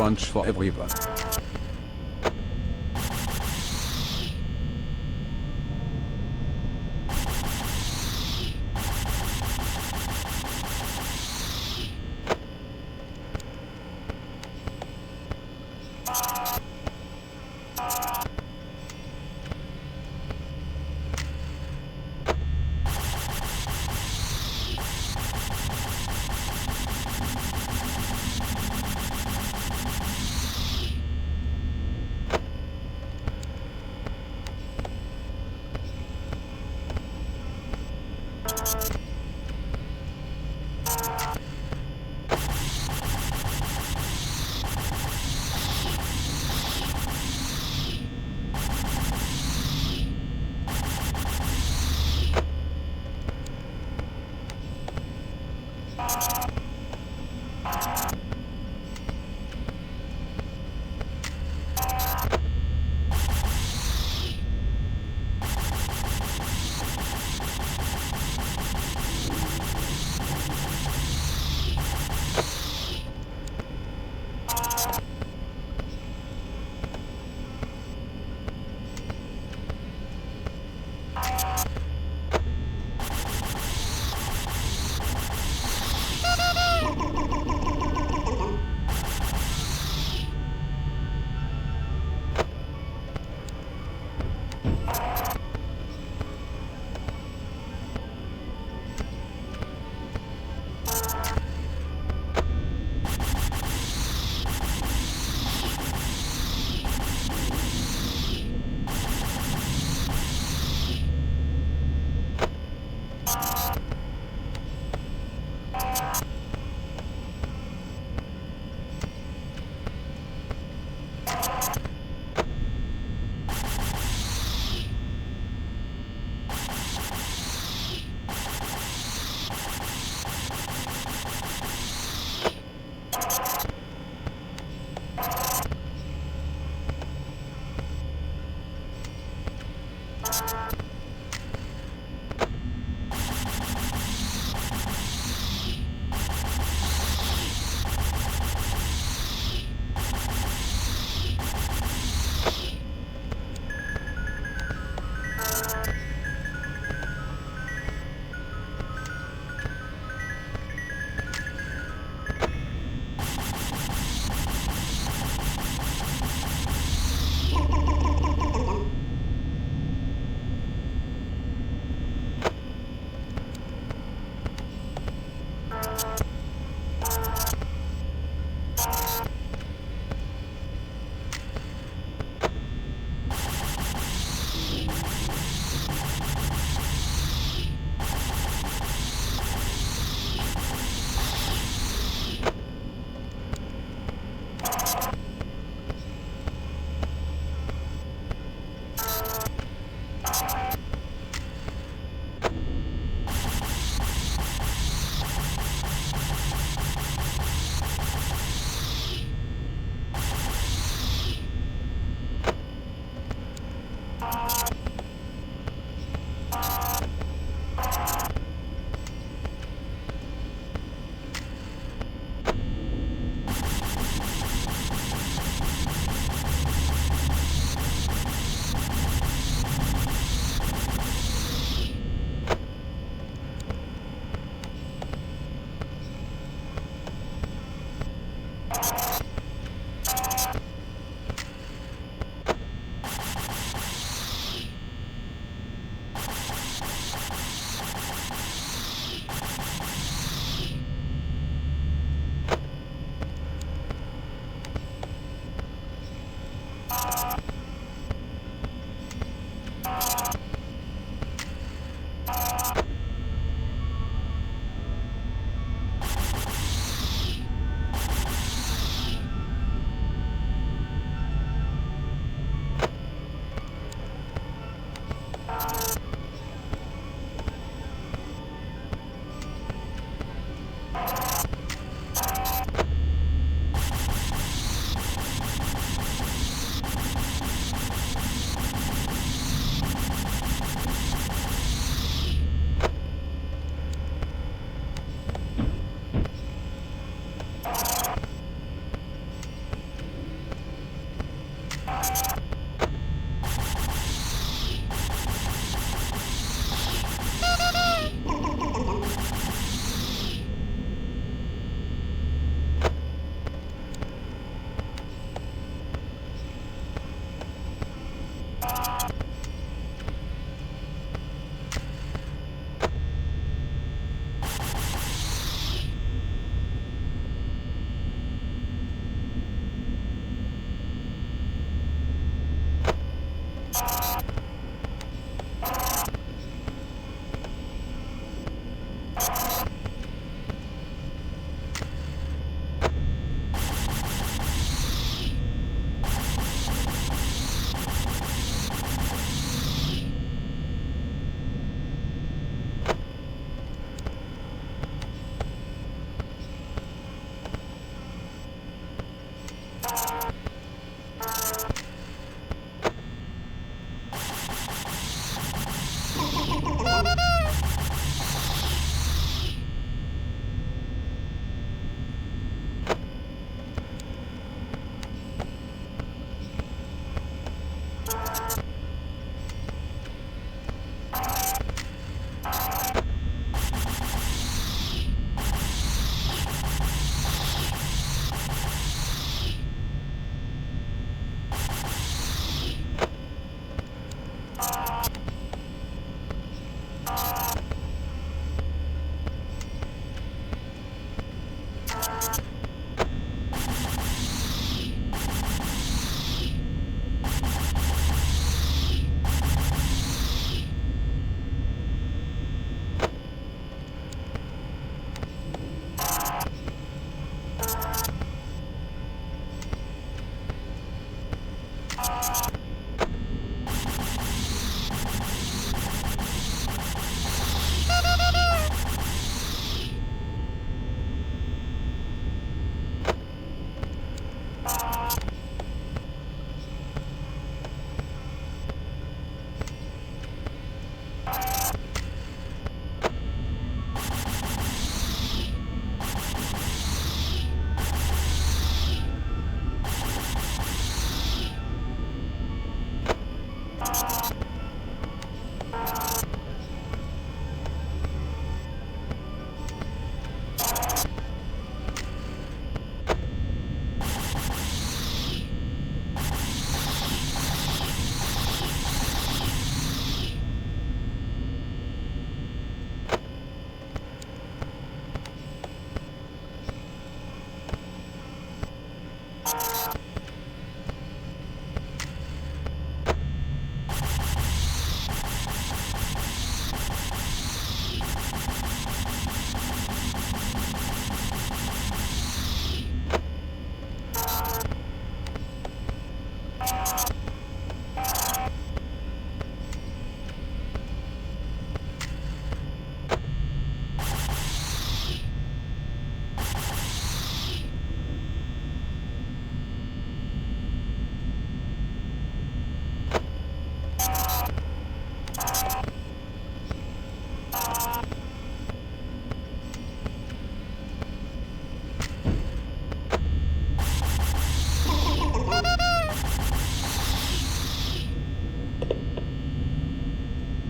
punch for everyone.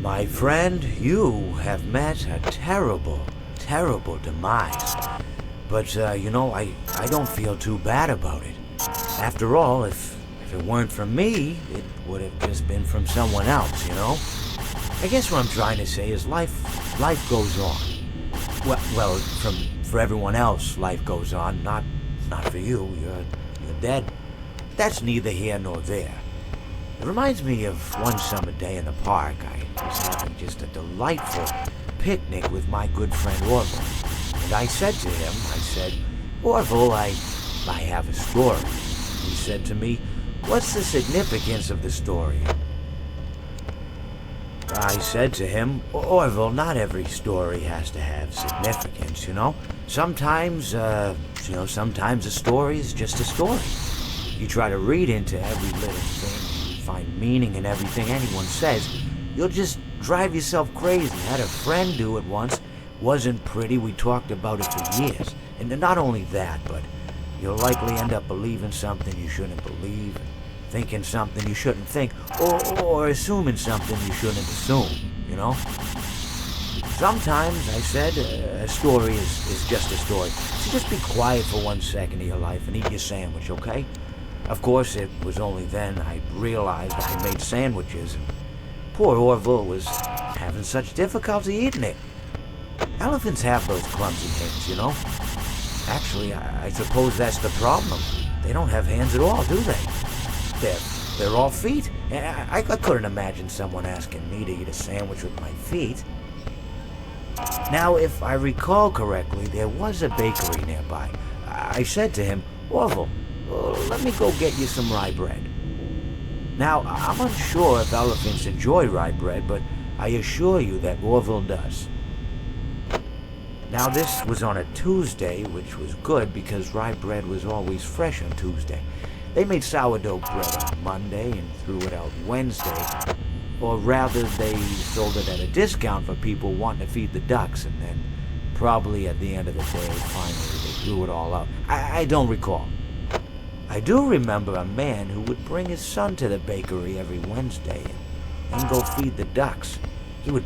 My friend, you have met a terrible, terrible demise. But, I don't feel too bad about it. After all, if it weren't from me, it would have just been from someone else, you know? I guess what I'm trying to say is life goes on. Well, for everyone else, life goes on, not for you. You're dead. That's neither here nor there. It reminds me of one summer day in the park. I was having just a delightful picnic with my good friend Orville. And I said to him, Orville, I have a story. He said to me, what's the significance of the story? I said to him, Orville, not every story has to have significance, you know? Sometimes a story is just a story. You try to read into every little thing, find meaning in everything anyone says, you'll just drive yourself crazy. I had a friend do it once. Wasn't pretty. We talked about it for years. And not only that, but you'll likely end up believing something you shouldn't believe. thinking something you shouldn't think, or assuming something you shouldn't assume, you know? Sometimes, I said, a story is just a story. So just be quiet for 1 second of your life and eat your sandwich, okay? Of course, it was only then I realized I made sandwiches, and poor Orville was having such difficulty eating it. Elephants have those clumsy hands, you know? Actually, I suppose that's the problem. They don't have hands at all, do they? They're all feet. I couldn't imagine someone asking me to eat a sandwich with my feet. Now, if I recall correctly, there was a bakery nearby. I said to him, Orville, let me go get you some rye bread. Now, I'm unsure if elephants enjoy rye bread, but I assure you that Orville does. Now, this was on a Tuesday, which was good because rye bread was always fresh on Tuesday. They made sourdough bread on Monday and threw it out Wednesday. Or rather, they sold it at a discount for people wanting to feed the ducks, and then probably at the end of the day, finally, they threw it all out. I don't recall. I do remember a man who would bring his son to the bakery every Wednesday and then go feed the ducks. He would